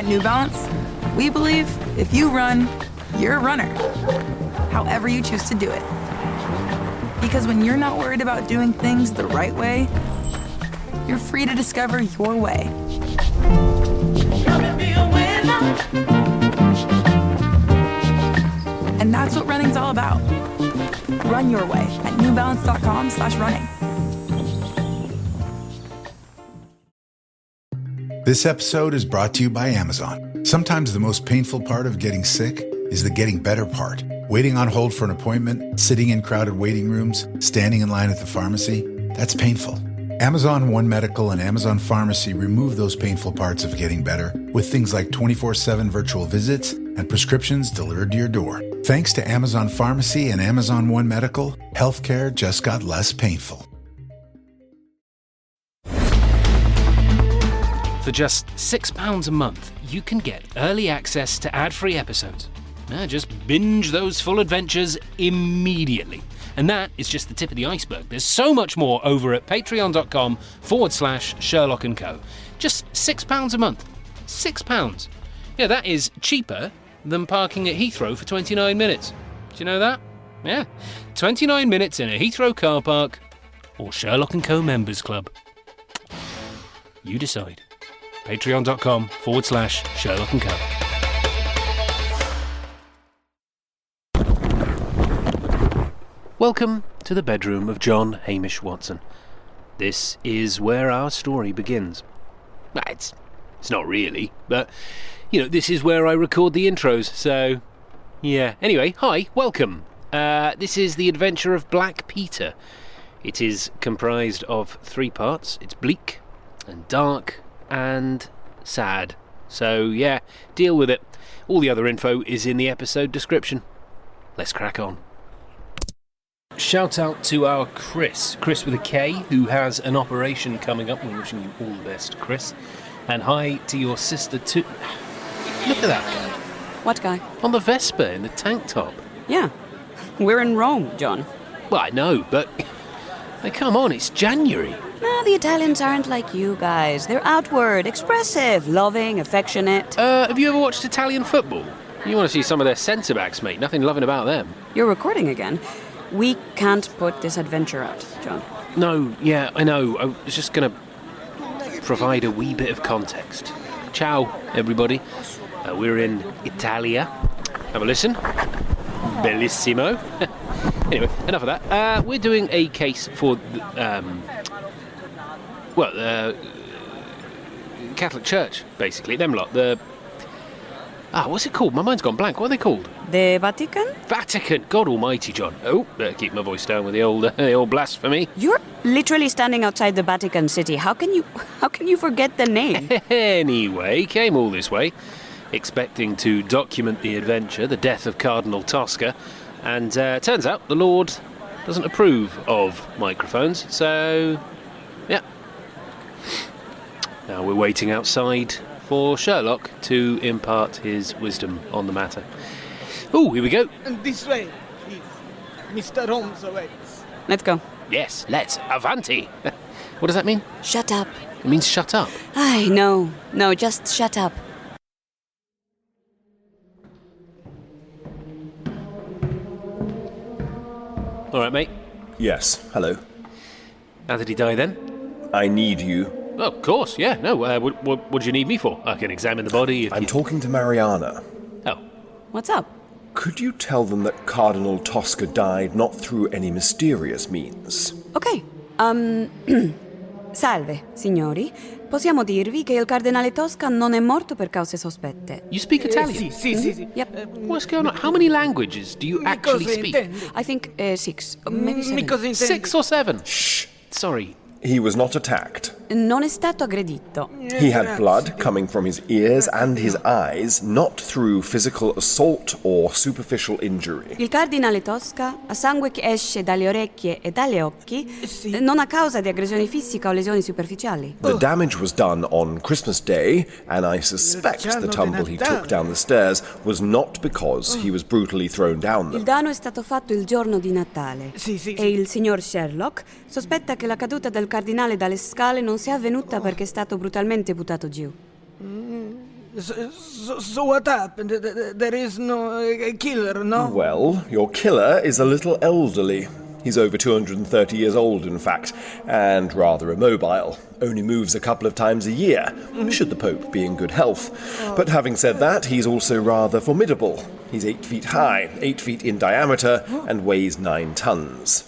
At New Balance, we believe if you run, you're a runner, however you choose to do it. Because when you're not worried about doing things the right way, you're free to discover your way. And that's what running's all about. Run your way at newbalance.com/running. This episode is brought to you by Amazon. Sometimes the most painful part of getting sick is the getting better part. Waiting on hold for an appointment, sitting in crowded waiting rooms, standing in line at the pharmacy, that's painful. Amazon One Medical and Amazon Pharmacy remove those painful parts of getting better with things like 24/7 virtual visits and prescriptions delivered to your door. Thanks to Amazon Pharmacy and Amazon One Medical, healthcare just got less painful. For just £6 a month, you can get early access to ad-free episodes. Just binge those full adventures immediately. And that is just the tip of the iceberg. There's so much more over at patreon.com/Sherlock & Co. Just £6 a month. £6. Yeah, that is cheaper than parking at Heathrow for 29 minutes. Do you know that? Yeah. 29 minutes in a Heathrow car park or Sherlock & Co members club. You decide. Patreon.com/Sherlock & Co. Welcome to the bedroom of John Hamish Watson. This is where our story begins. It's not really, but, this is where I record the intros, so, yeah. Anyway, hi, welcome. This is the adventure of Black Peter. It is comprised of 3 parts. It's bleak and dark and sad. So, yeah, deal with it. All the other info is in the episode description. Let's crack on. Shout out to our Chris with a K, who has an operation coming up. We're wishing you all the best, Chris. And hi to your sister too. Look at that guy. What guy? On the Vespa in the tank top. Yeah. We're in Rome, John. Well, I know, but come on, it's January. No, the Italians aren't like you guys. They're outward, expressive, loving, affectionate. Have you ever watched Italian football? You want to see some of their centre-backs, mate. Nothing loving about them. You're recording again. We can't put this adventure out, John. No, yeah, I know. I was just going to provide a wee bit of context. Ciao, everybody. We're in Italia. Have a listen. Bellissimo. Anyway, enough of that. We're doing a case for the Catholic Church, basically. Them lot. What's it called? My mind's gone blank. What are they called? The Vatican? Vatican. God almighty, John. Oh, better keep my voice down with the old blasphemy. You're literally standing outside the Vatican City. How can you forget the name? Anyway, came all this way, expecting to document the adventure, the death of Cardinal Tosca, and turns out the Lord doesn't approve of microphones, so, yeah. Now we're waiting outside for Sherlock to impart his wisdom on the matter. Oh, here we go. And this way, please. Mr. Holmes awaits. Let's go. Yes, let's. Avanti. What does that mean? Shut up. It means shut up. No, just shut up. All right, mate. Yes, hello. How did he die then? I need you. Oh, of course, yeah. No, what do you need me for? I can examine the body if I'm talking to Mariana. Oh. What's up? Could you tell them that Cardinal Tosca died not through any mysterious means? Ok. Salve, signori. Possiamo dirvi che il cardinale Tosca non è morto per cause sospette. You speak Italian? Sì. Yep. What's going on? How many languages do you actually speak? I think 6, maybe 7. 6 or 7? Shh. Sorry. He was not attacked. Non è stato aggredito. He had blood coming from his ears and his eyes, not through physical assault or superficial injury. Il cardinale Tosca ha sangue che esce dalle orecchie e dalle occhi, non a causa di aggressione fisica o lesioni superficiali. The damage was done on Christmas Day, and I suspect the tumble he took down the stairs was not because he was brutally thrown down them. Il danno è stato fatto il giorno di Natale. E il signor Sherlock sospetta che la caduta del cardinale dalle scale non sia avvenuta perché è stato brutalmente buttato giù. So what happened? There is no killer, no? Well, your killer is a little elderly. He's over 230 years old, in fact, and rather immobile. Only moves a couple of times a year, should the Pope be in good health. But having said that, he's also rather formidable. He's 8 feet high, 8 feet in diameter, and weighs 9 tons.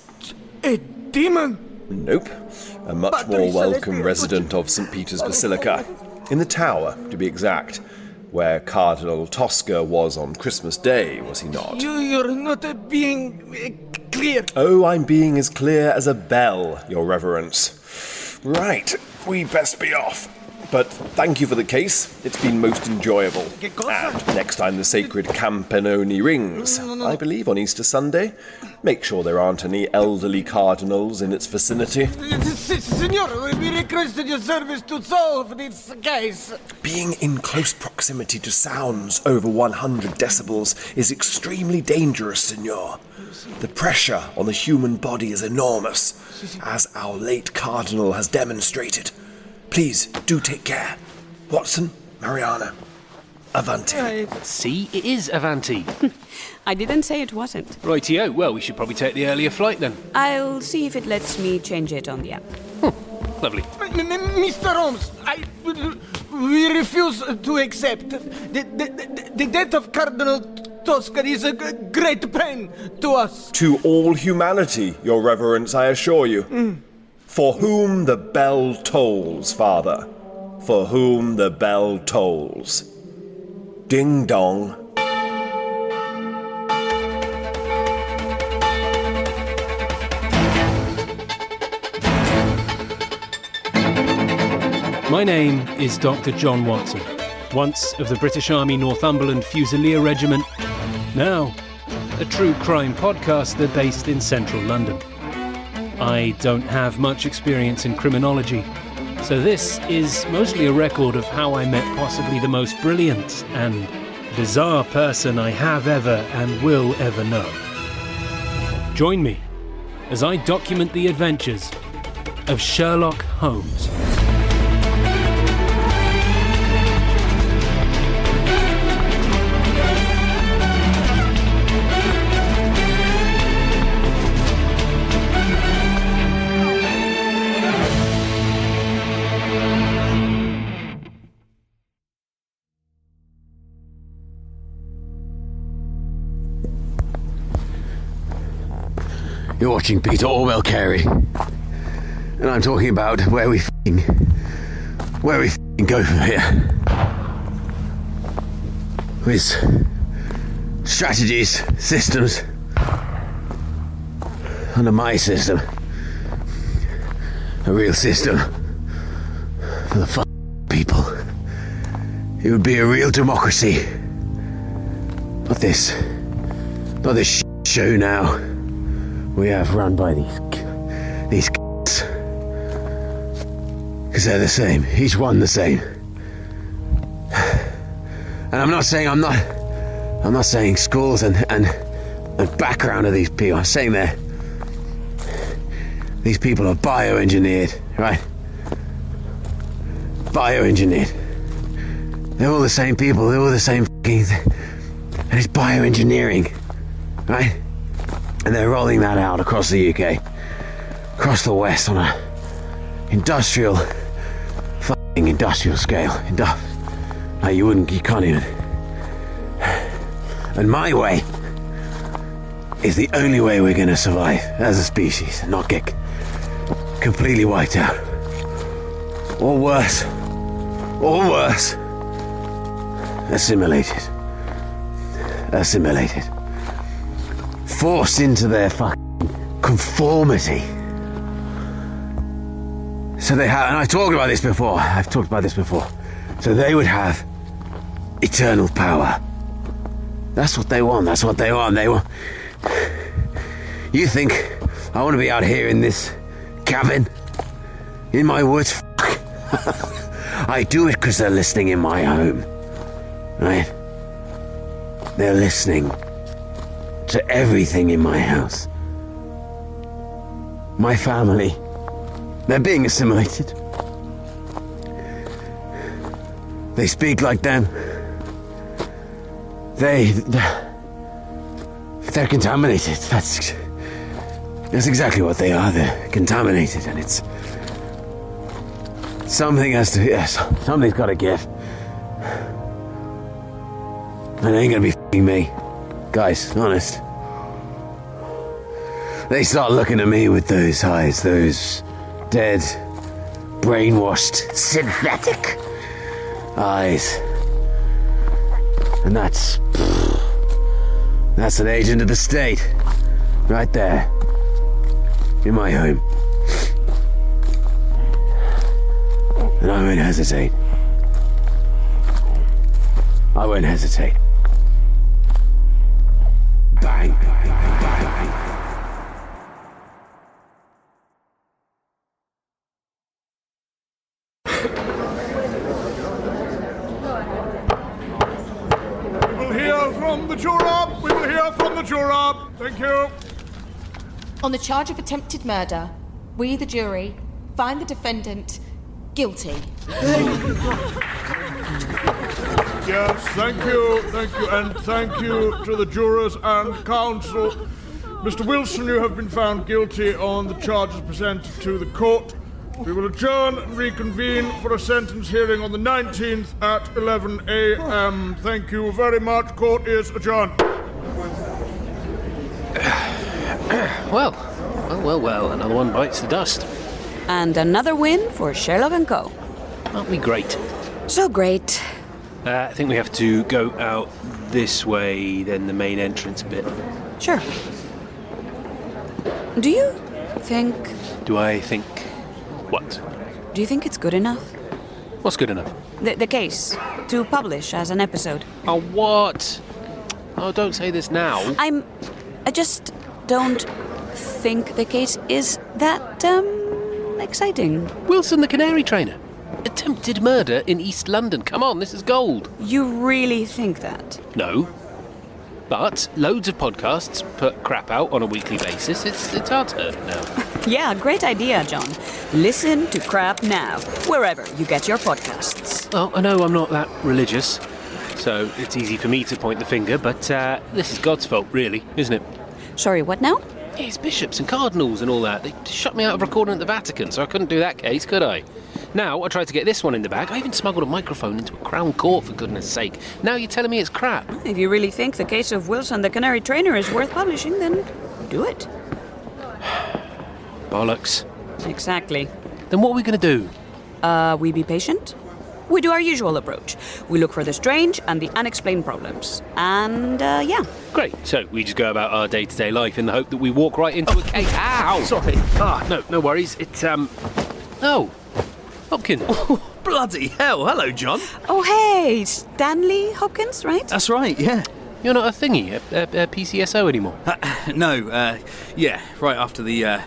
A demon? Nope. A much more welcome resident of St. Peter's Basilica. In the tower, to be exact. Where Cardinal Tosca was on Christmas Day, was he not? You're not being clear. Oh, I'm being as clear as a bell, Your Reverence. Right, we best be off. But thank you for the case. It's been most enjoyable. And next time the sacred Campanoni rings, I believe on Easter Sunday, make sure there aren't any elderly cardinals in its vicinity. Signor, we requested your service to solve this case. Being in close proximity to sounds over 100 decibels is extremely dangerous, Signor. The pressure on the human body is enormous, as our late cardinal has demonstrated. Please, do take care. Watson, Mariana, Avanti. See, it is Avanti. I didn't say it wasn't. Rightio, well, we should probably take the earlier flight then. I'll see if it lets me change it on the app. Lovely. Mr. Holmes, we refuse to accept. The death of Cardinal Tosca is a great pain to us. To all humanity, Your Reverence, I assure you. For whom the bell tolls, Father. For whom the bell tolls. Ding dong. My name is Dr. John Watson, once of the British Army Northumberland Fusilier Regiment, now a true crime podcaster based in central London. I don't have much experience in criminology, so this is mostly a record of how I met possibly the most brilliant and bizarre person I have ever and will ever know. Join me as I document the adventures of Sherlock Holmes. You're watching Peter Orwell, Carey, and I'm talking about where we go from here. With strategies, systems, under my system, a real system for the people. It would be a real democracy. Not this show now. We have run by these because they're the same, each one the same. And I'm not saying schools and background of these people. I'm saying these people are bioengineered, right? Bioengineered. They're all the same people, they're all the same fucking thing. And it's bioengineering, right? And they're rolling that out across the UK, across the West on a industrial scale. You can't even. And my way is the only way we're going to survive as a species and not get completely wiped out. Or worse, assimilated. Forced into their fucking conformity. So they have, and I've talked about this before. So they would have eternal power. That's what they want. They want. You think I want to be out here in this cabin? In my woods? I do it because they're listening in my home. Right? They're listening to everything in my house. My family. They're being assimilated. They speak like them. They're contaminated. That's exactly what they are. They're contaminated, and it's... something's got to give. And it ain't gonna be f***ing me. Guys, honest. They start looking at me with those eyes, those dead, brainwashed, synthetic eyes. And that's an agent of the state. Right there. In my home. And I won't hesitate. I won't hesitate. Bang, bang, bang, bang. We will hear from the juror. We will hear from the juror. Thank you. On the charge of attempted murder, we, the jury, find the defendant guilty. Yes, thank you, and thank you to the jurors and counsel. Mr. Wilson, you have been found guilty on the charges presented to the court. We will adjourn and reconvene for a sentence hearing on the 19th at 11 a.m. Thank you very much. Court is adjourned. Well, another one bites the dust. And another win for Sherlock & Co. Aren't we great? So great. I think we have to go out this way, then the main entrance bit. Sure. Do you think... Do I think... what? Do you think it's good enough? What's good enough? The case. To publish as an episode. Oh, what? Oh, don't say this now. I just don't think the case is that, exciting. Wilson the canary trainer. Attempted murder in East London. Come on, this is gold. You really think that? No. But loads of podcasts put crap out on a weekly basis. It's our turn now. Yeah, great idea, John. Listen to crap now, wherever you get your podcasts. Well, I know I'm not that religious, so it's easy for me to point the finger, but this is God's fault, really, isn't it? Sorry, what now? It's bishops and cardinals and all that. They shut me out of recording at the Vatican, so I couldn't do that case, could I? Now I tried to get this one in the bag. I even smuggled a microphone into a Crown Court, for goodness sake. Now you're telling me it's crap. If you really think the case of Wilson the canary trainer is worth publishing, then do it. Bollocks. Exactly. Then what are we going to do? We be patient. We do our usual approach. We look for the strange and the unexplained problems. And, yeah. Great. So we just go about our day-to-day life in the hope that we walk right into a case. Ow! Sorry. No worries. It's, Oh. Hopkins. Oh, bloody hell. Hello, John. Oh, hey, Stanley Hopkins, right? That's right, yeah. You're not a thingy, a PCSO anymore? No, yeah, right after the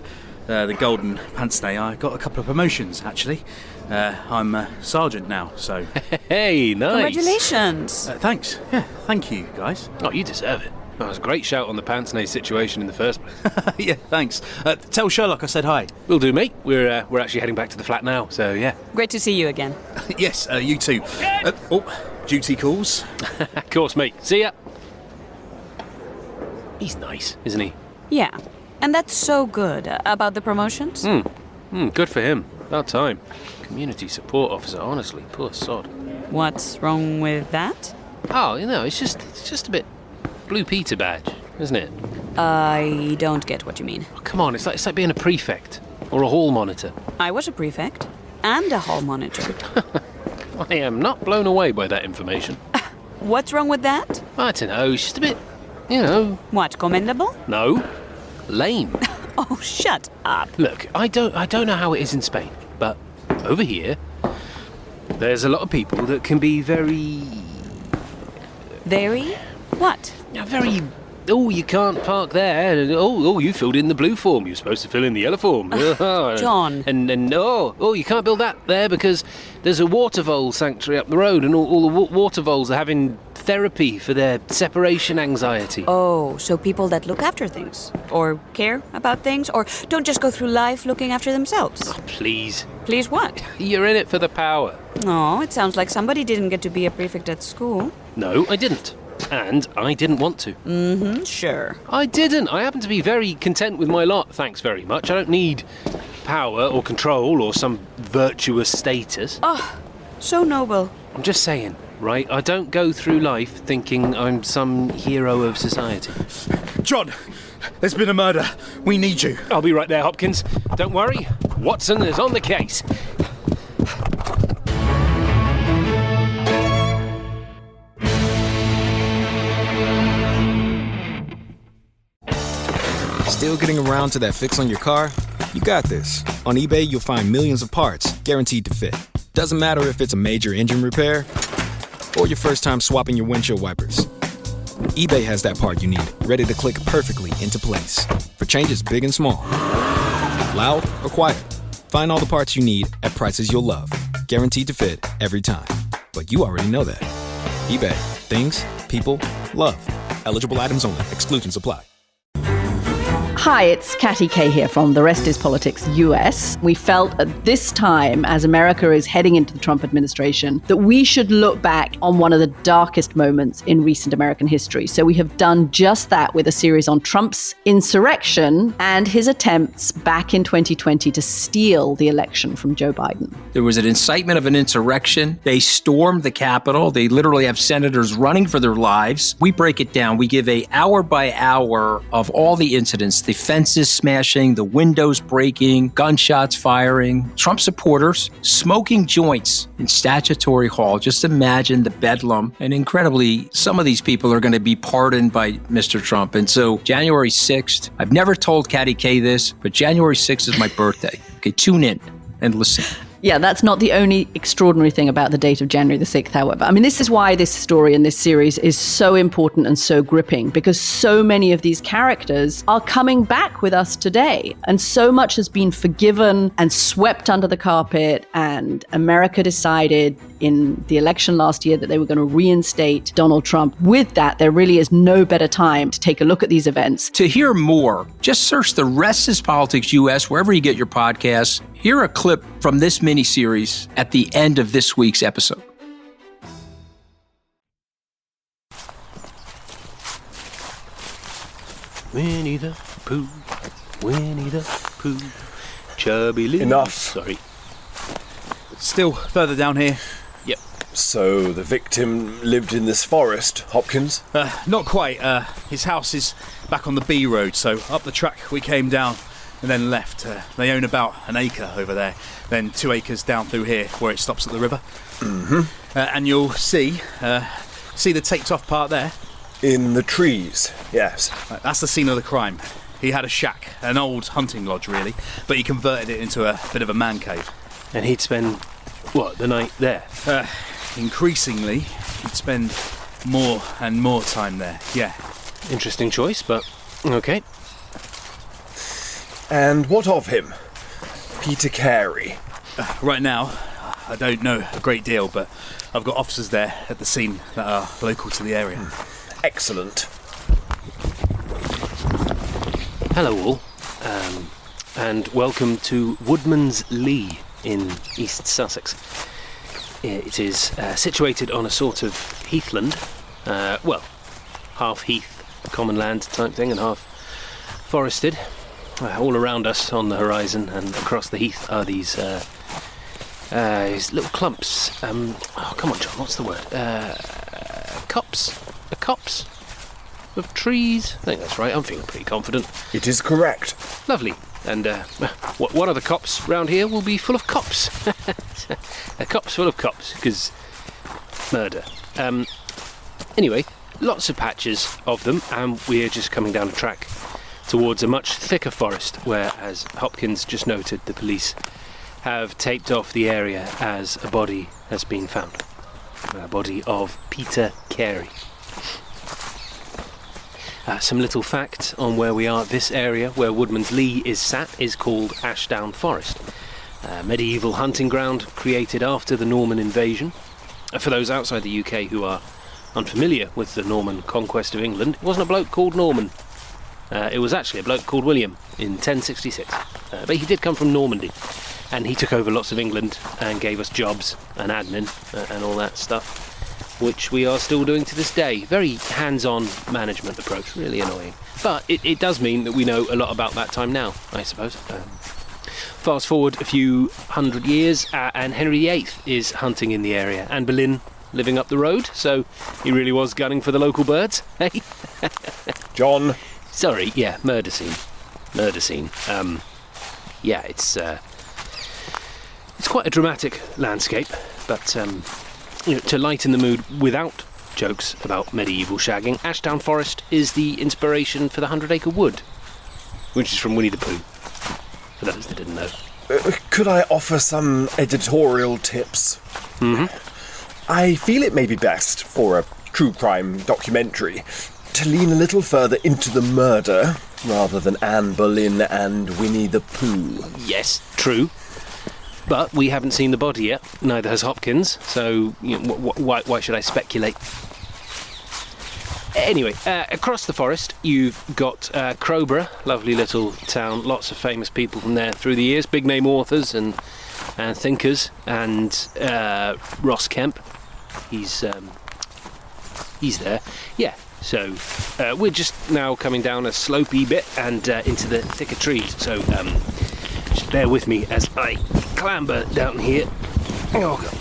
Golden Pants Day, I got a couple of promotions, actually. I'm a sergeant now, so... Hey, nice. Congratulations. Thanks. Yeah, thank you, guys. Oh, you deserve it. That was a great shout on the pants day situation in the first place. Yeah, thanks. Tell Sherlock I said hi. Will do, mate. We're actually heading back to the flat now, so yeah. Great to see you again. Yes, you too. Duty calls. Of course, mate. See ya. He's nice, isn't he? Yeah, and that's so good. About the promotions? Good for him. About time. Community support officer, honestly, poor sod. What's wrong with that? Oh, it's just a bit Blue Peter badge, isn't it? I don't get what you mean. Oh, come on, it's like being a prefect or a hall monitor. I was a prefect and a hall monitor. I am not blown away by that information. What's wrong with that? I don't know, it's just a bit, What, commendable? No, lame. Oh, shut up. Look, I don't know how it is in Spain, but over here, there's a lot of people that can be very... Very? What? Very... Oh, you can't park there. Oh, you filled in the blue form. You're supposed to fill in the yellow form. John. And you can't build that there because there's a water vole sanctuary up the road, and all the water voles are having therapy for their separation anxiety. Oh, so people that look after things, or care about things, or don't just go through life looking after themselves. Oh, please. Please what? You're in it for the power. Oh, it sounds like somebody didn't get to be a prefect at school. No, I didn't. And I didn't want to. Mm-hmm, sure. I didn't. I happen to be very content with my lot, thanks very much. I don't need power or control or some virtuous status. Oh, so noble. I'm just saying, right? I don't go through life thinking I'm some hero of society. John, there's been a murder. We need you. I'll be right there, Hopkins. Don't worry. Watson is on the case. Still getting around to that fix on your car? You got this. On eBay, you'll find millions of parts, guaranteed to fit. Doesn't matter if it's a major engine repair or your first time swapping your windshield wipers. eBay has that part you need, ready to click perfectly into place. For changes big and small. Loud or quiet. Find all the parts you need at prices you'll love. Guaranteed to fit every time. But you already know that. eBay. Things, people, love. Eligible items only. Exclusions apply. Hi, it's Katty Kay here from The Rest is Politics US. We felt at this time, as America is heading into the Trump administration, that we should look back on one of the darkest moments in recent American history. So we have done just that with a series on Trump's insurrection and his attempts back in 2020 to steal the election from Joe Biden. There was an incitement of an insurrection. They stormed the Capitol. They literally have senators running for their lives. We break it down. We give a hour by hour of all the incidents, the fences smashing, the windows breaking, gunshots firing, Trump supporters smoking joints in Statutory Hall. Just imagine the bedlam. And incredibly, some of these people are going to be pardoned by Mr. Trump. And so January 6th, I've never told Katty Kay this, but January 6th is my birthday. Okay, tune in and listen. Yeah, that's not the only extraordinary thing about the date of January the 6th, however. I mean, this is why this story and this series is so important and so gripping, because so many of these characters are coming back with us today. And so much has been forgiven and swept under the carpet. And America decided in the election last year that they were going to reinstate Donald Trump. With that, there really is no better time to take a look at these events. To hear more, just search The Rest is Politics US wherever you get your podcasts. Hear a clip from this miniseries at the end of this week's episode. Winnie the Pooh, Winnie the Pooh, chubby little... Enough. Sorry. Still further down here. Yep. So the victim lived in this forest, Hopkins? Not quite. His house is back on the B road, so up the track we came down and then left. They own about an acre over there, then 2 acres down through here where it stops at the river. Mm-hmm. And you'll see the taped off part there? In the trees, yes. That's the scene of the crime. He had a shack, an old hunting lodge really, but he converted it into a bit of a man cave. And he'd spend, the night there? Increasingly, he'd spend more and more time there, yeah. Interesting choice, but okay. And what of him? Peter Carey. Right now, I don't know a great deal, but I've got officers there at the scene that are local to the area. Excellent. Hello all, and welcome to Woodman's Lee in East Sussex. It is situated on a sort of heathland, half heath, common land type thing, and half forested. All around us on the horizon and across the heath are these little clumps. Come on, John, what's the word? Copse of trees. I think that's right. I'm feeling pretty confident. It is correct. Lovely. And one of the cops round here will be full of cops. A cop's full of cops, because murder. Anyway, lots of patches of them, and we're just coming down a track towards a much thicker forest where, as Hopkins just noted, the police have taped off the area as a body has been found. A body of Peter Carey. Some little fact on where we are. This area where Woodman's Lee is sat is called Ashdown Forest, a medieval hunting ground created after the Norman invasion. For those outside the UK who are unfamiliar with the Norman conquest of England, it wasn't a bloke called Norman. It was actually a bloke called William in 1066, but he did come from Normandy. and he took over lots of England and gave us jobs and admin and all that stuff, which we are still doing to this day. Very hands-on management approach, really annoying. But it does mean that we know a lot about that time now, I suppose. Fast forward a few hundred years, and Henry VIII is hunting in the area, Anne Boleyn living up the road, so he really was gunning for the local birds, hey? John. Sorry, yeah, murder scene. Yeah, it's quite a dramatic landscape, but to lighten the mood without jokes about medieval shagging, Ashdown Forest is the inspiration for the 100-Acre Wood, which is from Winnie the Pooh, for those that didn't know. Could I offer some editorial tips? Mm-hmm. I feel it may be best for a true crime documentary to lean a little further into the murder rather than Anne Boleyn and Winnie the Pooh. Yes, true. But we haven't seen the body yet. Neither has Hopkins. So why should I speculate? Anyway, across the forest, you've got Crowborough, lovely little town. Lots of famous people from there through the years. Big-name authors and thinkers. And Ross Kemp. He's there. Yeah. So we're just now coming down a slopey bit and into the thicker trees. So just bear with me as I clamber down here. Oh, God.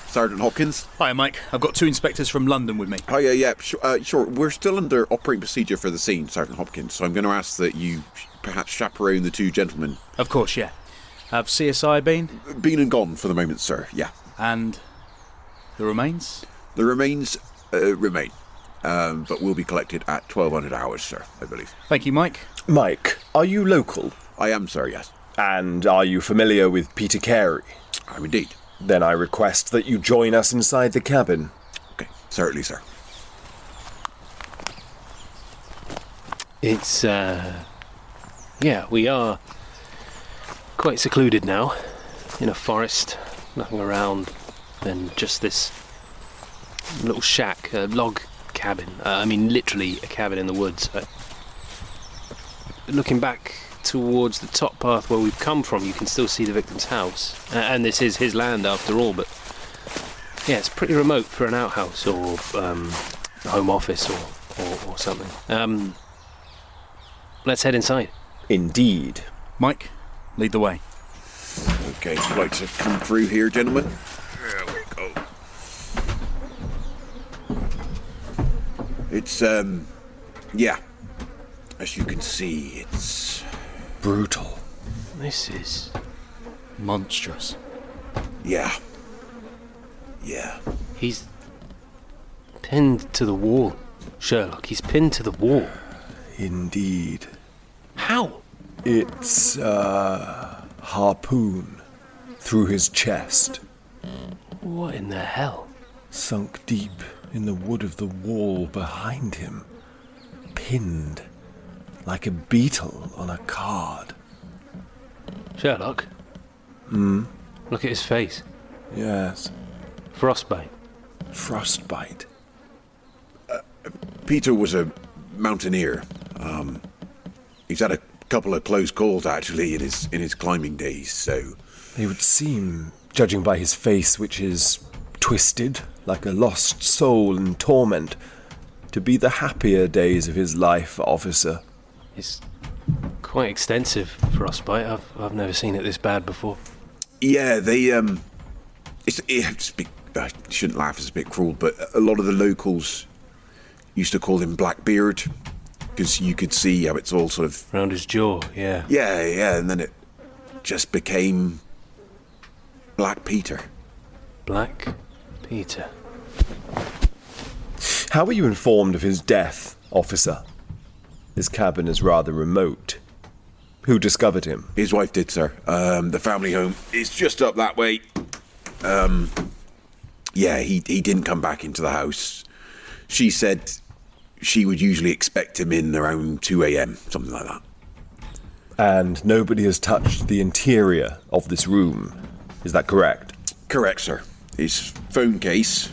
Sergeant Hopkins. Hi, Mike. I've got 2 inspectors from London with me. Oh, yeah, sure. We're still under operating procedure for the scene, Sergeant Hopkins, so I'm going to ask that you perhaps chaperone the 2 gentlemen. Of course, yeah. Have CSI been? Been and gone for the moment, sir, yeah. And the remains? The remains remain, but will be collected at 1200 hours, sir, I believe. Thank you, Mike. Mike, are you local? I am, sir, yes. And are you familiar with Peter Carey? I'm indeed. Then I request that you join us inside the cabin. Okay, certainly, sir. It's, yeah, we are quite secluded now, in a forest, nothing around than just this little shack, a log cabin. I mean, literally a cabin in the woods. Looking back towards the top path where we've come from, you can still see the victim's house. And this is his land after all, but yeah, it's pretty remote for an outhouse or home office or something. Let's head inside. Indeed. Mike, lead the way. Okay, I'd like to come through here, gentlemen. There we go. It's, yeah. As you can see, it's brutal. This is monstrous. Yeah. Yeah. He's pinned to the wall, Sherlock. He's pinned to the wall. Indeed. How? It's a harpoon through his chest. What in the hell? Sunk deep in the wood of the wall behind him. Pinned like a beetle on a card. Sherlock? Look at his face. Yes. Frostbite. Frostbite. Peter was a mountaineer. He's had a couple of close calls, actually, in his climbing days, so... They would seem, judging by his face, which is twisted, like a lost soul in torment, to be the happier days of his life, officer. It's quite extensive, frostbite. I've never seen it this bad before. Yeah, they, I shouldn't laugh, it's a bit cruel, but a lot of the locals used to call him Blackbeard, because you could see how it's all sort of... Round his jaw, yeah. Yeah, and then it just became Black Peter. Black Peter. How were you informed of his death, officer? His cabin is rather remote. Who discovered him? His wife did, sir. The family home is just up that way. Yeah, he didn't come back into the house. She said she would usually expect him in around 2 a.m., something like that. And nobody has touched the interior of this room. Is that correct? Correct, sir. His phone case,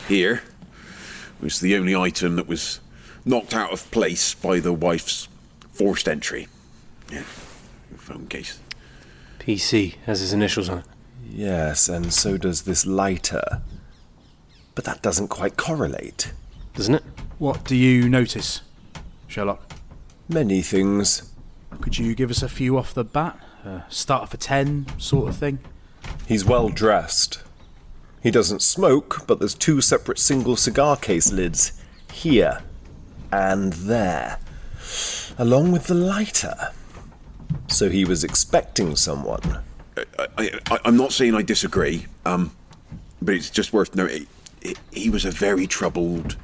here, was the only item that was knocked out of place by the wife's forced entry. Yeah. phone case. PC has his initials on it. Yes, and so does this lighter. But that doesn't quite correlate. Doesn't it? What do you notice, Sherlock? Many things. Could you give us a few off the bat? Start for 10 sort of thing? He's well dressed. He doesn't smoke, but there's 2 separate single cigar case lids. Here and there. Along with the lighter. So he was expecting someone. I'm not saying I disagree, but it's just worth noting. He was a very troubled,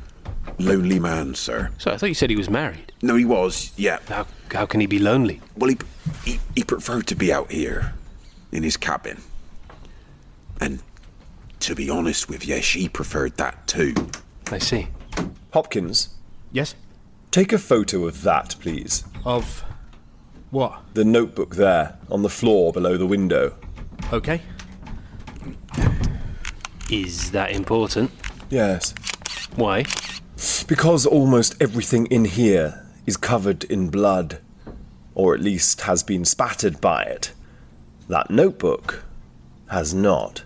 lonely man, sir. So I thought you said he was married. No, he was, yeah. How can he be lonely? Well, he preferred to be out here, in his cabin. And to be honest with you, she preferred that too. I see. Hopkins? Yes? Take a photo of that, please. Of what? The notebook there, on the floor below the window. Okay. Is that important? Yes. Why? Because almost everything in here is covered in blood, or at least has been spattered by it. That notebook has not.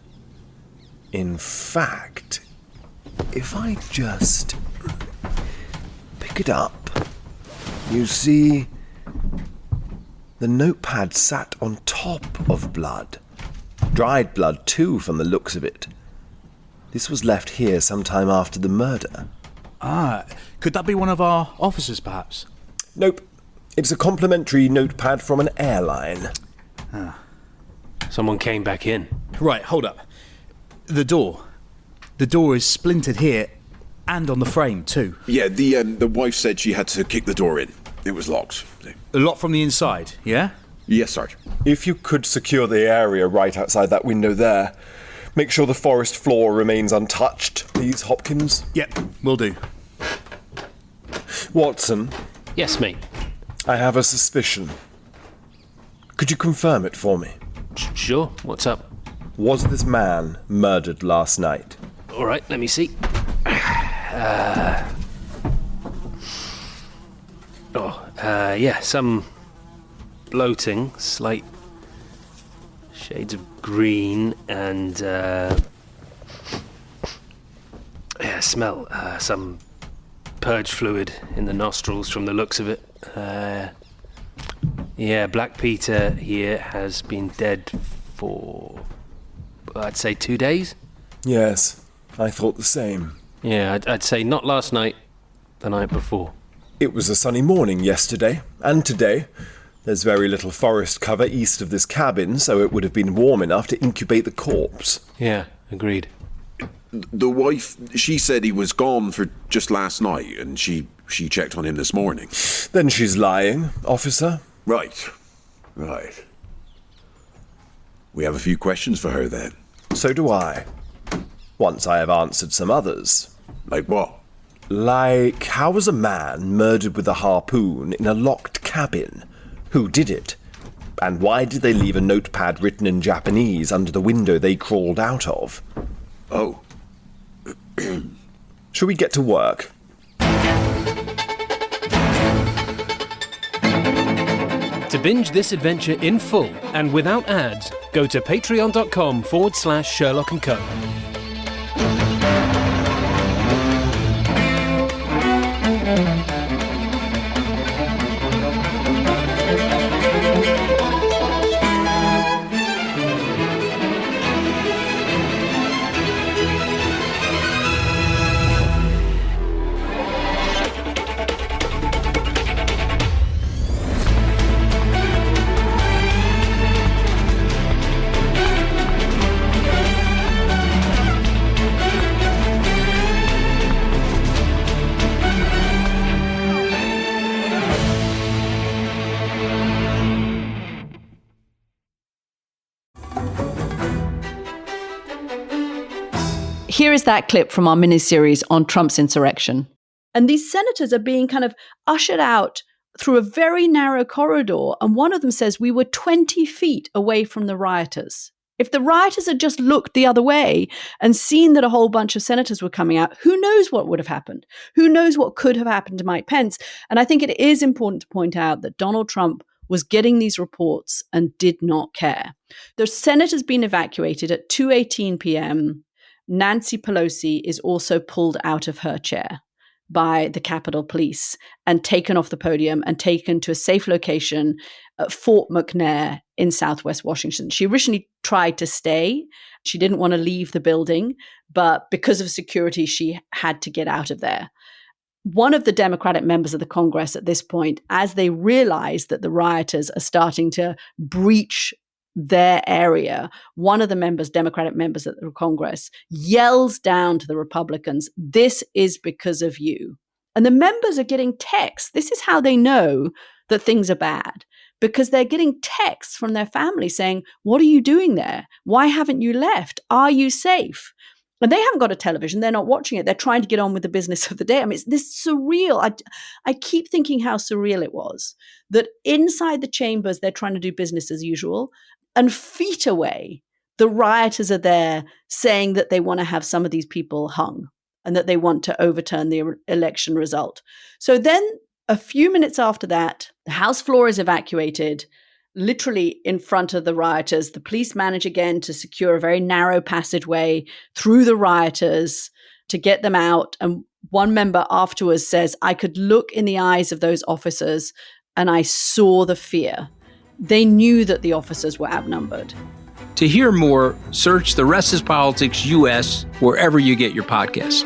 In fact, if I just pick it up, you see the notepad sat on top of blood. Dried blood too, from the looks of it. This was left here sometime after the murder. Ah, could that be one of our officers, perhaps? Nope. It's a complimentary notepad from an airline. Ah. Someone came back in. Right, hold up. The door. The door is splintered here, and on the frame, too. Yeah, the wife said she had to kick the door in. It was locked. A lock from the inside, yeah? Yes, Sergeant. If you could secure the area right outside that window there. Make sure the forest floor remains untouched, please, Hopkins. Yep, will do. Watson. Yes, mate. I have a suspicion. Could you confirm it for me? Sure. What's up? Was this man murdered last night? All right, let me see. Yeah, some bloating, slight shades of green, and smell some purge fluid in the nostrils from the looks of it. Black Peter here has been dead for, I'd say, 2 days? Yes, I thought the same. Yeah, I'd say not last night, the night before. It was a sunny morning yesterday, and today. There's very little forest cover east of this cabin, so it would have been warm enough to incubate the corpse. Yeah, agreed. The wife, she said he was gone for just last night, and she checked on him this morning. Then she's lying, officer. Right. We have a few questions for her, then. So do I. Once I have answered some others. Like what? Like, how was a man murdered with a harpoon in a locked cabin? Who did it? And why did they leave a notepad written in Japanese under the window they crawled out of? Oh. Shall we get to work? To binge this adventure in full and without ads, go to patreon.com/Sherlock & Co. Here is that clip from our miniseries on Trump's insurrection. And these senators are being kind of ushered out through a very narrow corridor. And one of them says, we were 20 feet away from the rioters. If the rioters had just looked the other way and seen that a whole bunch of senators were coming out, who knows what would have happened? Who knows what could have happened to Mike Pence? And I think it is important to point out that Donald Trump was getting these reports and did not care. The Senate has been evacuated at 2:18 p.m. Nancy Pelosi is also pulled out of her chair by the Capitol Police and taken off the podium and taken to a safe location at Fort McNair in Southwest Washington. She originally tried to stay. She didn't want to leave the building, but because of security, she had to get out of there. One of the Democratic members of the Congress at this point, as they realize that the rioters are starting to breach their area, one of the Democratic members of the Congress, yells down to the Republicans, "This is because of you." And the members are getting texts. This is how they know that things are bad, because they're getting texts from their family saying, "What are you doing there? Why haven't you left? Are you safe?" And they haven't got a television. They're not watching it. They're trying to get on with the business of the day. I mean, it's this surreal. I keep thinking how surreal it was that inside the chambers, they're trying to do business as usual. And feet away, the rioters are there saying that they want to have some of these people hung and that they want to overturn the election result. So then a few minutes after that, the House floor is evacuated, literally in front of the rioters. The police manage again to secure a very narrow passageway through the rioters to get them out. And one member afterwards says, "I could look in the eyes of those officers and I saw the fear." They knew that the officers were outnumbered. To hear more, search The Rest is Politics US wherever you get your podcasts.